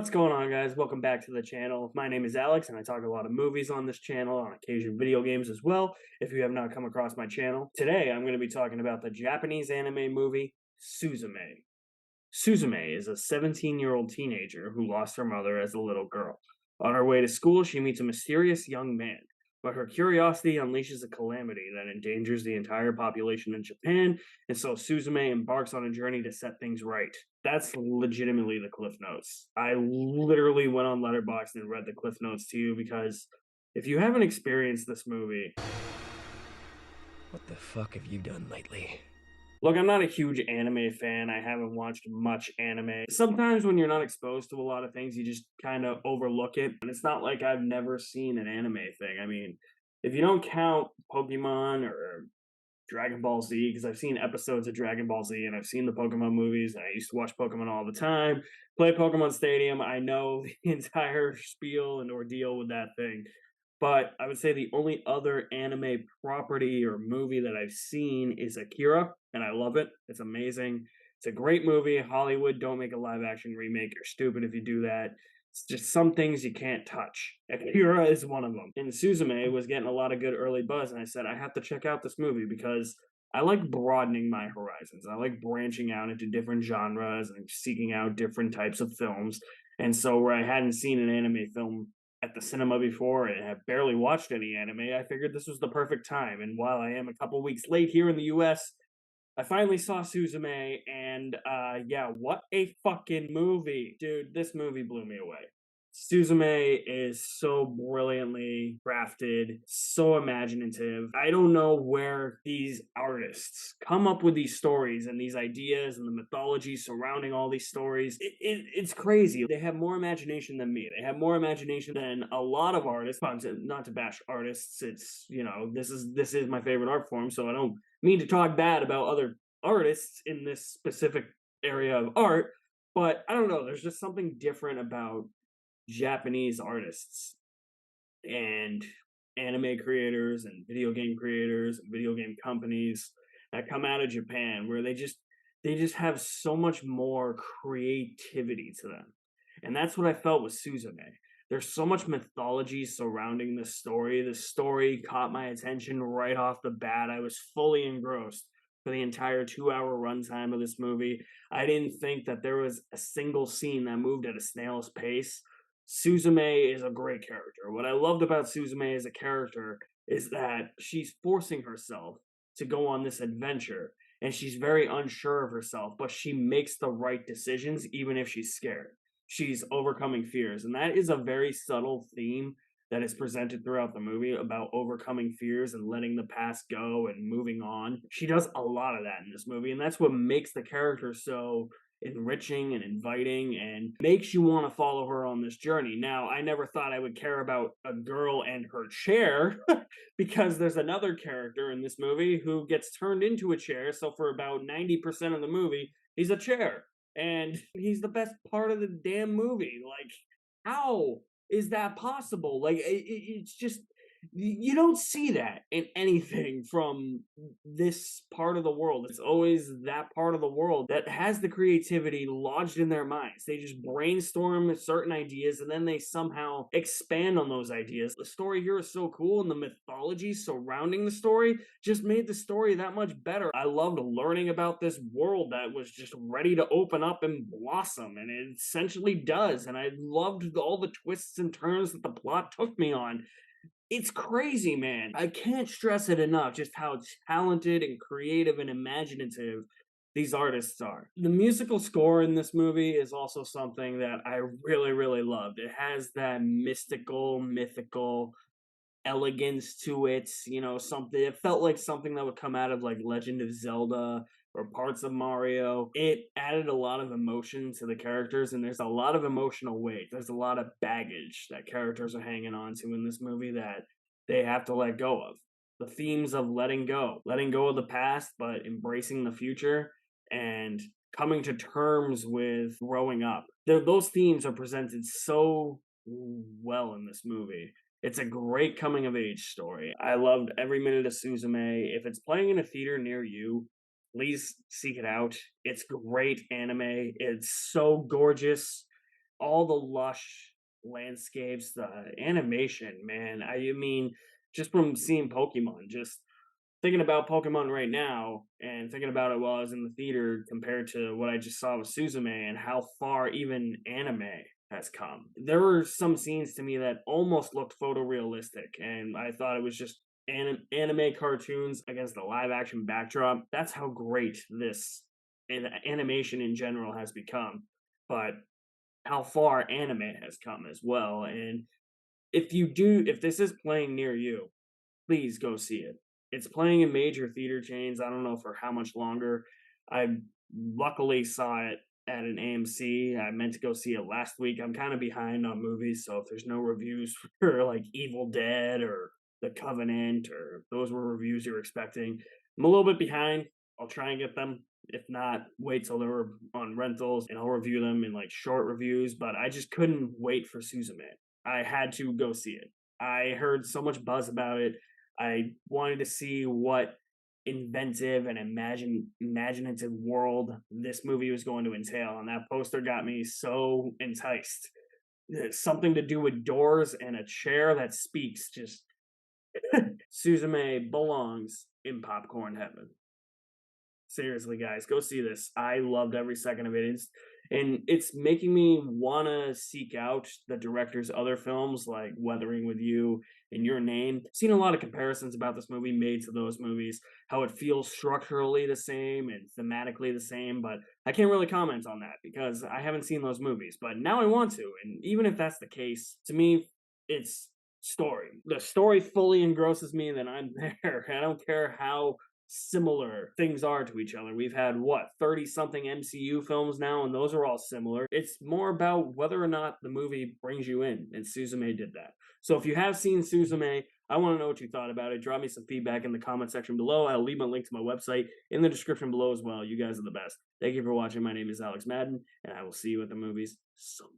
What's going on, guys? Welcome back to the channel. My name is Alex, and I talk a lot of movies on this channel, on occasion video games as well, if you have not come across my channel. Today, I'm going to be talking about the Japanese anime movie, Suzume. Suzume is a 17-year-old teenager who lost her mother as a little girl. On her way to school, she meets a mysterious young man, but her curiosity unleashes a calamity that endangers the entire population in Japan, and so Suzume embarks on a journey to set things right. That's legitimately the Cliff Notes. I literally went on Letterboxd and read the Cliff Notes to you because if you haven't experienced this movie, What the fuck have you done lately? look, I'm not a huge anime fan. I haven't watched much anime. Sometimes when you're not exposed to a lot of things, you just kind of overlook it. And it's not like I've never seen an anime thing. I mean, if you don't count Pokemon or Dragon Ball Z, because I've seen episodes of Dragon Ball Z and I've seen the Pokemon movies, and I used to watch Pokemon all the time, play Pokemon Stadium. I know the entire spiel and ordeal with that thing. But I would say the only other anime property or movie that I've seen is Akira, and I love it. It's amazing. It's a great movie. Hollywood, don't make a live action remake. You're stupid if you do that. It's just some things you can't touch. Akira is one of them. And Suzume was getting a lot of good early buzz, and I said, I have to check out this movie because I like broadening my horizons. I like branching out into different genres and seeking out different types of films. And so, where I hadn't seen an anime film at the cinema before and have barely watched any anime, I figured this was the perfect time. And while I am a couple weeks late here in the US, I finally saw Suzume, and yeah, what a fucking movie. Dude, this movie blew me away. Suzume is so brilliantly crafted, so imaginative. I don't know where these artists come up with these stories and these ideas and the mythology surrounding all these stories. It's crazy. They have more imagination than me. They have more imagination than a lot of artists. Not to bash artists. It's, this is my favorite art form, so I don't mean to talk bad about other artists in this specific area of art, but I don't know. There's just something different about Japanese artists and anime creators and video game companies that come out of Japan where they just have so much more creativity to them. And that's what I felt with Suzume. There's so much mythology surrounding the story. The story caught my attention right off the bat. I was fully engrossed for the entire 2 hour runtime of this movie. I didn't think that there was a single scene that moved at a snail's pace. Suzume is a great character. What I loved about Suzume as a character is that she's forcing herself to go on this adventure, and she's very unsure of herself, but she makes the right decisions even if she's scared. She's overcoming fears, and that is a very subtle theme that is presented throughout the movie about overcoming fears and letting the past go and moving on. She does a lot of that in this movie, and that's what makes the character so enriching and inviting and makes you want to follow her on this journey. Now, I never thought I would care about a girl and her chair because there's another character in this movie who gets turned into a chair. So, for about 90% of the movie, he's a chair. And he's the best part of the damn movie. Like, how is that possible? Like, it's just you don't see that in anything from this part of the world. It's always that part of the world that has the creativity lodged in their minds. They just brainstorm certain ideas and then they somehow expand on those ideas. The story here is so cool, and the mythology surrounding the story just made the story that much better. I loved learning about this world that was just ready to open up and blossom, and it essentially does. And I loved all the twists and turns that the plot took me on. It's crazy, man. I can't stress it enough just how talented and creative and imaginative these artists are. The musical score in this movie is also something that I really, really loved. It has that mystical, mythical elegance to it, something it felt like something that would come out of like Legend of Zelda or parts of Mario. It added a lot of emotion to the characters, and there's a lot of emotional weight. There's a lot of baggage that characters are hanging on to in this movie that they have to let go of. The themes of letting go of the past, but embracing the future and coming to terms with growing up. Those themes are presented so well in this movie. It's a great coming of age story. I loved every minute of Suzume. If it's playing in a theater near you, please seek it out. It's great anime. It's so gorgeous. all the lush landscapes, the animation, man. I mean, just from seeing Pokemon, just thinking about Pokemon right now and thinking about it while I was in the theater compared to what I just saw with Suzume and how far even anime has come. There were some scenes to me that almost looked photorealistic, and I thought it was just anime cartoons against the live action backdrop. That's how great this animation in general has become. But how far anime has come as well. And if this is playing near you, please go see it. It's playing in major theater chains. I don't know for how much longer. I luckily saw it at an AMC. I meant to go see it last week. I'm kind of behind on movies, so if there's no reviews for like Evil Dead or The Covenant or if those were reviews you're expecting, I'm a little bit behind. I'll try and get them. If not, wait till they're on rentals and I'll review them in like short reviews. But I just couldn't wait for Suzume. I had to go see it. I heard so much buzz about it. I wanted to see what inventive and imaginative world this movie was going to entail, and that poster got me so enticed. Something to do with doors and a chair that speaks. Just Suzume belongs in popcorn heaven. Seriously, guys, go see this. I loved every second of it. It's making me want to seek out the director's other films like Weathering with You and Your Name. Seen a lot of comparisons about this movie made to those movies, how it feels structurally the same and thematically the same, but I can't really comment on that because I haven't seen those movies. But now I want to, and even if that's the case, to me, it's story. The story fully engrosses me, then I'm there. I don't care how similar things are to each other. We've had what 30 something MCU films now, and those are all similar. It's more about whether or not the movie brings you in, and Suzume did that. So if you have seen Suzume, I want to know what you thought about it. Drop me some feedback in the comment section below. I'll leave my link to my website in the description below as well. You guys are the best. Thank you for watching. My name is Alex Madden, and I will see you at the movies somewhere.